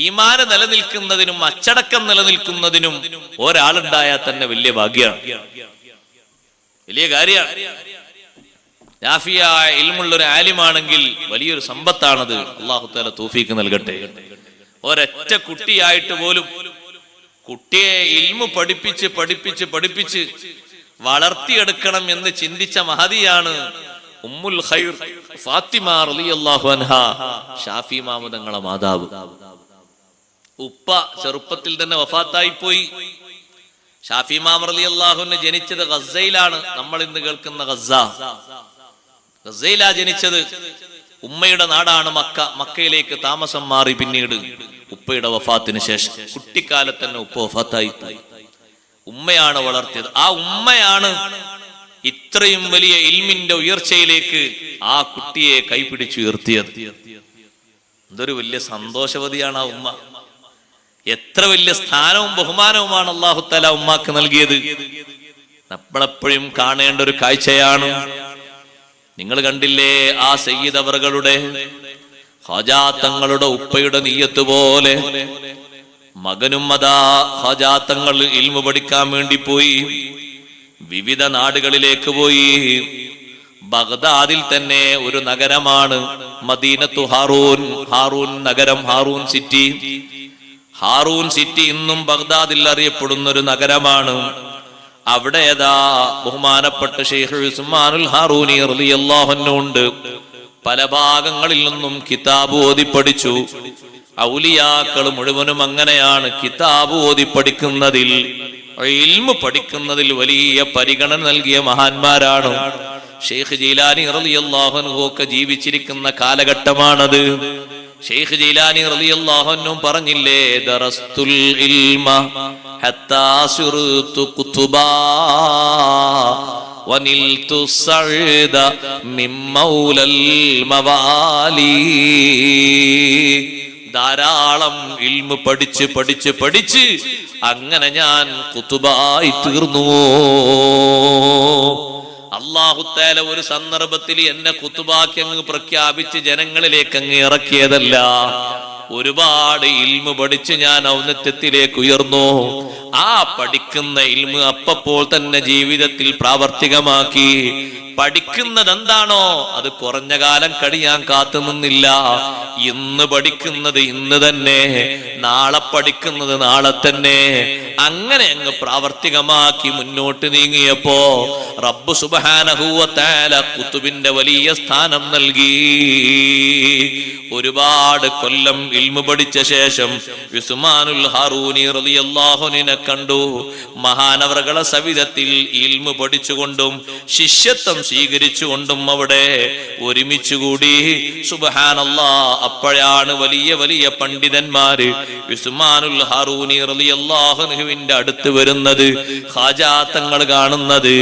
ഈമാന് നിലനിൽക്കുന്നതിനും അച്ചടക്കം നിലനിൽക്കുന്നതിനും ഒരാളുണ്ടായാൽ തന്നെ വലിയ ഭാഗ്യമാണ്, വലിയ കാര്യമാണ്. നാഫിയായ ഇൽമുള്ള ഒരു ആലിമാണെങ്കിൽ വലിയൊരു സമ്പത്താണത്. അല്ലാഹു തആല തൗഫീഖ് നൽകട്ടെ. ഒരൊറ്റ കുട്ടിയായിട്ട് പോലും കുട്ടിയെ ഇൽമു പഠിപ്പിച്ച് പഠിപ്പിച്ച് പഠിപ്പിച്ച് വളർത്തിയെടുക്കണം എന്ന് ചിന്തിച്ച മഹദിയാണ് ഉമ്മുൽ ഖൈർ ഫാത്തിമ റളിയല്ലാഹു അൻഹാ, ഷാഫി ഇമാം തങ്ങളുടെ മാതാവ്. ഉപ്പ ചെറുപ്പത്തിൽ തന്നെ വഫാത്തായി പോയി. ഷാഫി ഇമാം റളിയല്ലാഹു അൻഹു ജനിച്ചത് ഗസയിലാണ്. നമ്മൾ ഇന്ന് കേൾക്കുന്ന ഗസയിലാ ജനിച്ചത്. ഉമ്മയുടെ നാടാണ് മക്ക. മക്കയിലേക്ക് താമസം മാറി പിന്നീട് ഉപ്പയുടെ വഫാത്തിന് ശേഷം. കുട്ടിക്കാലത്ത് തന്നെ ഉപ്പ വഫാത്തായി പോയി. ഉമ്മയാണ് വളർത്തിയത്. ആ ഉമ്മയാണ് ഇത്രയും വലിയ ഇൽമിന്റെ ഉയർച്ചയിലേക്ക് ആ കുട്ടിയെ കൈപിടിച്ചുയർത്തിയത്. എന്തൊരു വലിയ സന്തോഷവതിയാണ് ആ ഉമ്മ. എത്ര വലിയ സ്ഥാനവും ബഹുമാനവുമാണ് അല്ലാഹു തആല ഉമ്മാക്ക് നൽകിയത്. നമ്മളെപ്പോഴും കാണേണ്ട ഒരു കാഴ്ചയാണ്. നിങ്ങൾ കണ്ടില്ലേ ആ സയ്യിദ് അവറുകളുടെ ഖാജാ തങ്ങളുടെ ഉപ്പയുടെ നിയ്യത്ത് പോലെ മകനും അതാ ഖാജാ തങ്ങൾ ഇൽമു പഠിക്കാൻ വേണ്ടി പോയി. വിവിധ നാടുകളിലേക്ക് പോയി. ബഗ്ദാദിൽ തന്നെ ഒരു നഗരമാണ് മദീനത്തു ഹാറൂൻ. ഹാറൂൻ നഗരം, ഹാറൂൻ സിറ്റി. ഹാറൂൻ സിറ്റി ഇന്നും ബഗ്ദാദിൽ അറിയപ്പെടുന്ന ഒരു നഗരമാണ്. അവിടെ ഏതാ ബഹുമാനപ്പെട്ട ശൈഖ് ഉസ്മാനുൽ ഹാറൂനി റളിയല്ലാഹു അൻഹു ഉണ്ട്. പല ഭാഗങ്ങളിൽ നിന്നും കിതാബ് ഓതി പഠിച്ചു. ഔലിയാക്കൾ മുഴുവനും അങ്ങനെയാണ്. കിതാബ് ഓതി പഠിക്കുന്നതിൽ, ഇൽമു പഠിക്കുന്നതിൽ വലിയ പരിഗണന നൽകിയ മഹാന്മാരാണ്. ശൈഖ് ജീലാനി റളിയല്ലാഹു അൻഹു ഒക്കെ ജീവിച്ചിരിക്കുന്ന കാലഘട്ടമാണത്. ശൈഖ് ജീലാനി റളിയല്ലാഹു അൻഹു പറഞ്ഞില്ലേ, ദറസ്തുൽ ഇൽമ ഹത്താ സുർതു ഖുതുബാ വനിൽതു സഅദ മിൻ മൗലൽ മവാലി. ധാരാളം ഇൽമു പഠിച്ച് പഠിച്ച് പഠിച്ച് അങ്ങനെ ഞാൻ ഖുതുബായി തീർന്നു. അല്ലാഹു തആല ഒരു സന്ദർഭത്തിൽ എന്നെ ഖുതുബാക്കി അങ്ങ് പ്രഖ്യാപിച്ച് ജനങ്ങളിലേക്ക് അങ്ങ് ഇറക്കിയതല്ല. ഒരുപാട് ഇൽമു പഠിച്ച് ഞാൻ ഔന്നത്യത്തിലേക്ക് ഉയർന്നു. ആ പഠിക്കുന്ന ഇൽമു അപ്പോൾ തന്നെ ജീവിതത്തിൽ പ്രാവർത്തികമാക്കി. പഠിക്കുന്നത് എന്താണോ അത് കുറഞ്ഞ കാലം കഴിയാൻ കാത്തു നിന്നില്ല. ഇന്ന് പഠിക്കുന്നത് ഇന്ന് തന്നെ, നാളെ പഠിക്കുന്നത് നാളെ തന്നെ, അങ്ങനെ അങ്ങ് പ്രാവർത്തികമാക്കി മുന്നോട്ട് നീങ്ങിയപ്പോ റബ്ബ് സുബ്ഹാനഹു വ തആല ഖുതുബിന്റെ വലിയ സ്ഥാനം നൽകി. ഒരുപാട് കൊല്ലം ഇൽമു പഠിച്ച ശേഷം ഉസ്മാനുൽ ഹാറൂനി റളിയല്ലാഹു അൻഹു കണ്ടു. മഹാനവറുകളെ സവിധത്തിൽ ഇൽമു പഠിച്ചുകൊണ്ടും ശിഷ്യത്വം സ്വീകരിച്ചുകൊണ്ടും അവിടെ ഒരുമിച്ചുകൂടി. സുബ്ഹാനല്ലാഹ്, അപ്പോഴാണ് വലിയ വലിയ പണ്ഡിതന്മാര് ഉസ്മാനുൽ ഹാറൂനി റളിയല്ലാഹു അൻഹുവിന്റെ അടുത്ത് വരുന്നത്, ഖാജാ തങ്ങൾ കാണുന്നത്.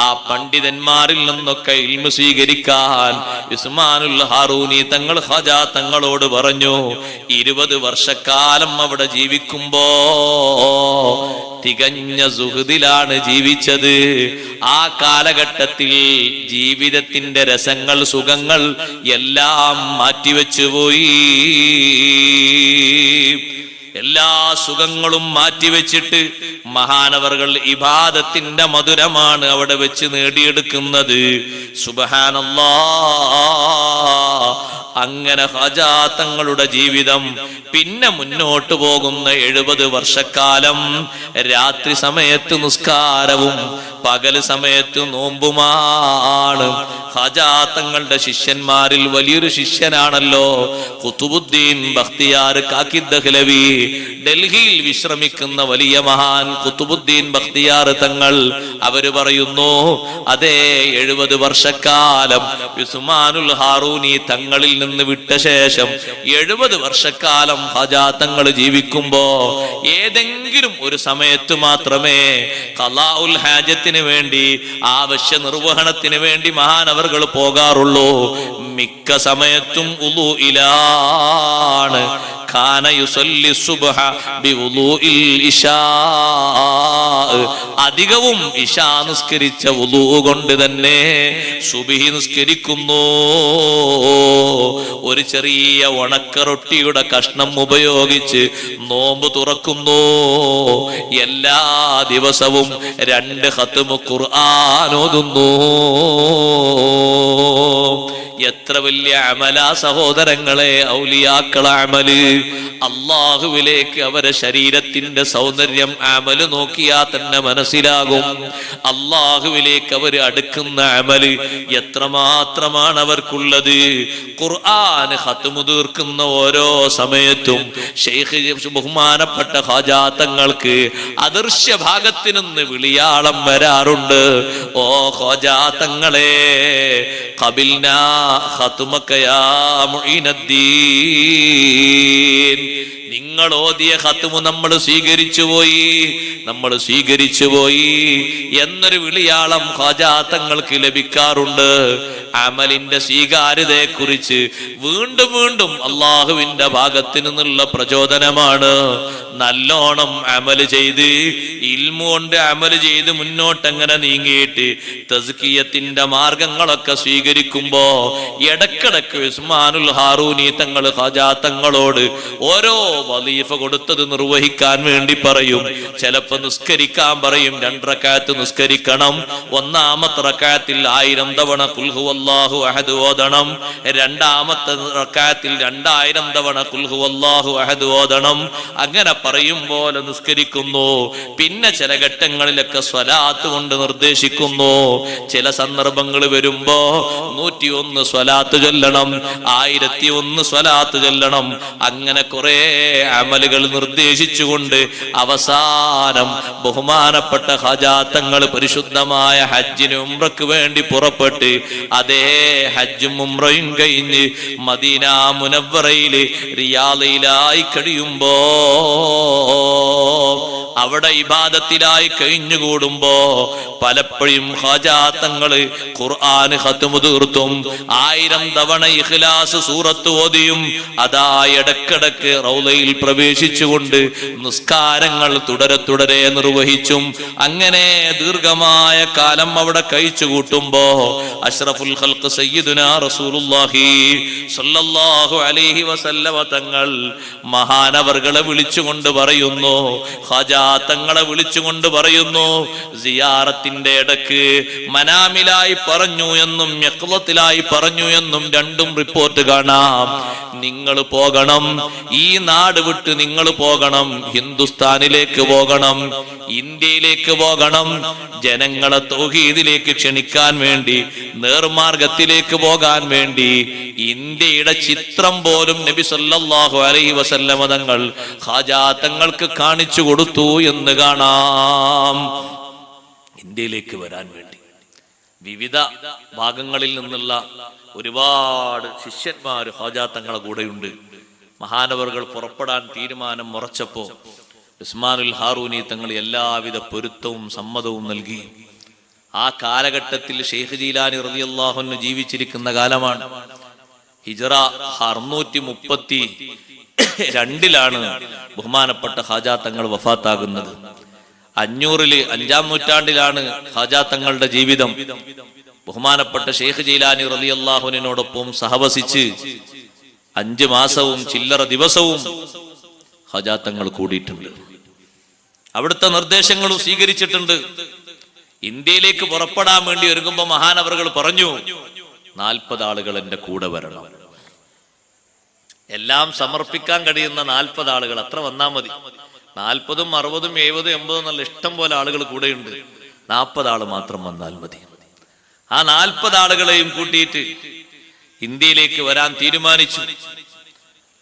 ആ പണ്ഡിതന്മാരിൽ നിന്നൊക്കെ ഇൽമു സ്വീകരിക്കാൻ ഉസ്മാനുൽ ഹാറൂനി തങ്ങൾ ഖാജാ തങ്ങളോട് പറഞ്ഞു. 20 വർഷക്കാലം അവിടെ ജീവിക്കുമ്പോ തികഞ്ഞ സുഹൃദിലാണ് ജീവിച്ചത്. ആ കാലഘട്ടത്തിൽ ജീവിതത്തിന്റെ രസങ്ങൾ, സുഖങ്ങൾ എല്ലാം മാറ്റിവെച്ചു പോയി. എല്ലാ സുഖങ്ങളും മാറ്റിവെച്ചിട്ട് മഹാനവറുകൾ ഇബാദത്തിന്റെ മധുരമാണ് അവിടെ വെച്ച് നേടിയെടുക്കുന്നത്. സുബ്ഹാനല്ലാഹ്, അങ്ങനെ ഖാജാ തങ്ങളുടെ ജീവിതം പിന്നെ മുന്നോട്ട് പോകുന്ന 70 വർഷക്കാലം രാത്രി സമയത്ത് നിസ്കാരവും പകൽ സമയത്ത് നോമ്പുമാണ്. ഖാജാ തങ്ങളുടെ ശിഷ്യന്മാരിൽ വലിയൊരു ശിഷ്യനാണല്ലോ ഖുതുബുദ്ദീൻ ബഖ്തിയാർ കാക്കി ദഹ്ലവി. ഡൽഹിയിൽ വിശ്രമിക്കുന്ന വലിയ മഹാൻ ഖുതുബുദ്ദീൻ ബഖ്തിയാർ തങ്ങൾ അവര് പറയുന്നു, അതേ 70 വർഷക്കാലം ഉസ്മാനുൽ ഹാറൂനി തങ്ങളിൽ നിന്ന് വിട്ട ശേഷം 70 വർഷക്കാലം ഖാജാ തങ്ങൾ ജീവിക്കുമ്പോ ഏതെങ്കിലും ഒരു സമയത്ത് മാത്രമേ ഖളാഉൽ ഹാജത്തിന് വേണ്ടി, ആവശ്യ നിർവഹണത്തിന് വേണ്ടി മഹാനവറുകൾ പോകാറുള്ളൂ. മിക്ക സമയത്തും ഉളൂഇലാണ്. കാന യുസല്ലി സുബ്ഹ ബിവുളൂഇൽ ഇശാ, അധികവും ഇശാ നിസ്കരിച്ച വുളൂ കൊണ്ട് തന്നെ സുബ്ഹി നിസ്കരിക്കുന്നു. ഒരു ചെറിയ ഉണക്കറൊട്ടിയുടെ കഷ്ണം ഉപയോഗിച്ച് നോമ്പ് തുറക്കുന്നു. എല്ലാ ദിവസവും 2 ഖത്മ് ഖുർആൻ ഓതുന്നു. എത്ര വലിയ അമലാ സഹോദരങ്ങളെ, ഔലിയാക്കള അമല്. അള്ളാഹുവിലേക്ക് അവരെ ശരീരത്തിന്റെ സൗന്ദര്യം അമല് നോക്കിയാൽ തന്നെ മനസ്സിലാകും. അള്ളാഹുവിലേക്ക് അവർ അടുക്കുന്ന അമല് എത്രമാത്രമാണ് അവർക്കുള്ളത്. ഖുർആൻ ഖത്മ് തീർക്കുന്ന ഓരോ സമയത്തും ശൈഖ് ബഹുമാനപ്പെട്ട ഖാജാ തങ്ങൾക്ക് അദൃശ്യ ഭാഗത്ത് നിന്ന് വിളിയാളം വരാറുണ്ട്. ഓ ഖാജാ തങ്ങളെ, ഖബിൽനാ ഖത്മക യാ മുഈനദ്ദീൻ, നിങ്ങൾ ഓതിയ ഖത്മ് നമ്മൾ സ്വീകരിച്ചു പോയി എന്നൊരു വിളിയാളം ഖാജാ തങ്ങൾക്ക് ലഭിക്കാറുണ്ട്. അമലിന്റെ സ്വീകാര്യതയെ കുറിച്ച് വീണ്ടും വീണ്ടും അള്ളാഹുവിന്റെ ഭാഗത്തു നിന്നുള്ള പ്രചോദനമാണ്. നല്ലോണം അമല് ചെയ്ത് ഇൽമു കൊണ്ട് അമല് ചെയ്ത് മുന്നോട്ടങ്ങനെ നീങ്ങിയിട്ട് തസ്കിയത്തിന്റെ മാർഗങ്ങളൊക്കെ സ്വീകരിക്കുമ്പോ ഇടക്കിടക്ക് ഉസ്മാനുൽ ഹാറൂനി തങ്ങൾ ഖാജാ തങ്ങളോട് ഓരോ വലീഫ കൊടുത്തത് നിർവഹിക്കാൻ വേണ്ടി പറയും. ചിലപ്പോ നിസ്കരിക്കാൻ പറയും, 2 റക്അത്ത് നിസ്കരിക്കണം. 1-ാമത്തെ റക്അത്തിൽ 1000 തവണ ഖുൽ ഹുവല്ലാഹു അഹദ് ഓതണം. 2-ാമത്തെ റക്അത്തിൽ 2000 തവണ ഖുൽ ഹുവല്ലാഹു അഹദ് ഓതണം. അങ്ങനെ പറയും പോലെ നിസ്കരിക്കുന്നു. പിന്നെ ചില ഘട്ടങ്ങളിലൊക്കെ സ്വലാത്ത് കൊണ്ട് നിർദ്ദേശിക്കുന്നു. ചില സന്ദർഭങ്ങൾ വരുമ്പോ 101 സ്വലാത്ത് ചൊല്ലണം, 1001 സ്വലാത്ത് ചൊല്ലണം. അങ്ങനെ കുറെ അമലുകൾ നിർദ്ദേശിച്ചുകൊണ്ട് അവസാനം ബഹുമാനപ്പെട്ട ഖാജാ തങ്ങൾ പരിശുദ്ധമായ ഹജ്ജിന് ഉംറയ്ക്ക് വേണ്ടി പുറപ്പെട്ട് അതേ ഹജ്ജും ഉംറയും കഴിഞ്ഞ് മദീന മുനവ്വറയില് റിയാദിലായി കഴിയുമ്പോ, അവിടെ ഇബാദത്തിലായി കഴിഞ്ഞുകൂടുമ്പോ പലപ്പോഴും ഖാജാ തങ്ങള് ഖുർആൻ ഖത്മ് തീർത്തും 1000 തവണ ഇഖ്ലാസ് സൂറത്ത് ഓതിയും അതാ ഇടക്കിടക്ക് റൗളയിൽ പ്രവേശിച്ചുകൊണ്ട് നിസ്കാരങ്ങൾ തുടരെ നിർവഹിച്ചും അങ്ങനെ ദീർഘമായ കാലം അവിടെ കഴിച്ചു കൂട്ടുമ്പോ അഷ്റഫുൽ ഖൽഖ് സയ്യിദുനാ റസൂലുള്ളാഹി സ്വല്ലല്ലാഹു അലൈഹി വസല്ലമ തങ്ങൾ മഹാനവർകളെ വിളിച്ചുകൊണ്ട് പറയുന്നു, ഖാജാ തങ്ങളെ വിളിച്ചുകൊണ്ട് പറയുന്നു, സിയാറത്തിന്റെ ഇടക്ക് മനാമിലായി പറഞ്ഞു എന്നും യഖ്ളത്തിലായി പറഞ്ഞു എന്നും 2ഉം റിപ്പോർട്ട് കാണാം. നിങ്ങൾ പോകണം, ഈ നാട് വിട്ട് നിങ്ങൾ പോകണം, ഹിന്ദുസ്ഥാനിലേക്ക് പോകണം, ഇന്ത്യയിലേക്ക് പോകണം, ജനങ്ങളെ തൗഹീദിലേക്ക് ക്ഷണിക്കാൻ വേണ്ടി, നേർമാർഗത്തിലേക്ക് പോകാൻ വേണ്ടി ഇന്ത്യയുടെ ചിത്രം പോലും നബി സല്ലല്ലാഹു അലൈഹി വസല്ലമ തങ്ങൾ ഖാജാ തങ്ങൾക്ക് കാണിച്ചു കൊടുത്തു എന്ന് കാണാം. ഇന്ത്യയിലേക്ക് വരാൻ വേണ്ടി വിവിധ ഭാഗങ്ങളിൽ നിന്നുള്ള ഒരുപാട് ശിഷ്യന്മാർ ഖാജാ തങ്ങളെ കൂടെയുണ്ട്. മഹാനവറുകൾ പുറപ്പെടാൻ തീരുമാനം ഉറച്ചപ്പോ ഉസ്മാനുൽ ഹാറൂനി തങ്ങൾ എല്ലാവിധ പൊരുത്തവും സമ്മതവും നൽകി. ആ കാലഘട്ടത്തിൽ ഷെയ്ഖ് ജീലാനി റളിയല്ലാഹു അൻഹു ജീവിച്ചിരിക്കുന്ന കാലമാണ്. ഹിജ്റ 632 ബഹുമാനപ്പെട്ട ഖാജാ തങ്ങൾ വഫാത്താകുന്നത്. 500-ാം നൂറ്റാണ്ടിലാണ് ഖാജാ തങ്ങളുടെ ജീവിതം. ബഹുമാനപ്പെട്ട ഷെയ്ഖ് ജീലാനി റളിയല്ലാഹു അൻഹുവിനോടൊപ്പം സഹവസിച്ച് 5 മാസവും ചില്ലറ ദിവസവും ഖാജാ തങ്ങൾ കൂടിയിട്ടുണ്ട്. അവിടുത്തെ നിർദ്ദേശങ്ങളും സ്വീകരിച്ചിട്ടുണ്ട്. ഇന്ത്യയിലേക്ക് പുറപ്പെടാൻ വേണ്ടി ഒരുങ്ങുമ്പോ മഹാനവറുകൾ പറഞ്ഞു, 40 ആളുകൾ എന്റെ കൂടെ വരണം. എല്ലാം സമർപ്പിക്കാൻ കഴിയുന്ന 40 ആളുകൾ അത്ര വന്നാൽ മതി. 40ഉം 60ഉം 70ഉം 80ഉം നല്ല ഇഷ്ടം പോലെ ആളുകൾ കൂടെയുണ്ട്. 40 ആള് മാത്രം വന്നാൽ മതി. ആ 40 ആളുകളെയും കൂട്ടിയിട്ട് ഇന്ത്യയിലേക്ക് വരാൻ തീരുമാനിച്ചു.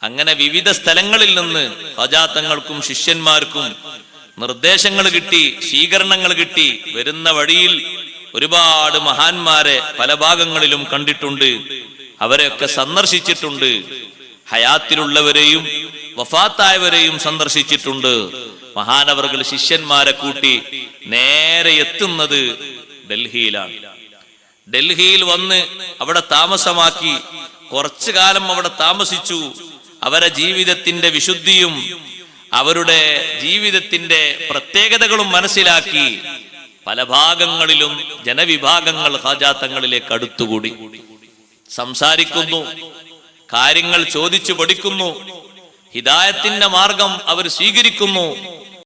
അങ്ങനെ വിവിധ സ്ഥലങ്ങളിൽ നിന്ന് ഖാജാ തങ്ങൾക്കും ശിഷ്യന്മാർക്കും നിർദ്ദേശങ്ങൾ കിട്ടി, സ്വീകരണങ്ങൾ കിട്ടി. വരുന്ന വഴിയിൽ ഒരുപാട് മഹാന്മാരെ പല ഭാഗങ്ങളിലും കണ്ടിട്ടുണ്ട്, അവരെയൊക്കെ സന്ദർശിച്ചിട്ടുണ്ട്. ഹയാത്തിലുള്ളവരെയും വഫാത്തായവരെയും സന്ദർശിച്ചിട്ടുണ്ട്. മഹാനവറുകൾ ശിഷ്യന്മാരെ കൂട്ടി നേരെ എത്തുന്നത് ഡൽഹിയിലാണ്. ഡൽഹിയിൽ വന്ന് അവിടെ താമസമാക്കി കുറച്ചു കാലം അവിടെ താമസിച്ചു. അവരുടെ ജീവിതത്തിന്റെ വിശുദ്ധിയും അവരുടെ ജീവിതത്തിന്റെ പ്രത്യേകതകളും മനസ്സിലാക്കി പല ഭാഗങ്ങളിലും ജനവിഭാഗങ്ങൾ ഖാജ തങ്ങളിലേക്ക് അടുത്തുകൂടി, സംസാരിക്കുന്നു, കാര്യങ്ങൾ ചോദിച്ചു പഠിക്കുന്നു, ഹിദായത്തിന്റെ മാർഗം അവർ സ്വീകരിക്കുന്നു.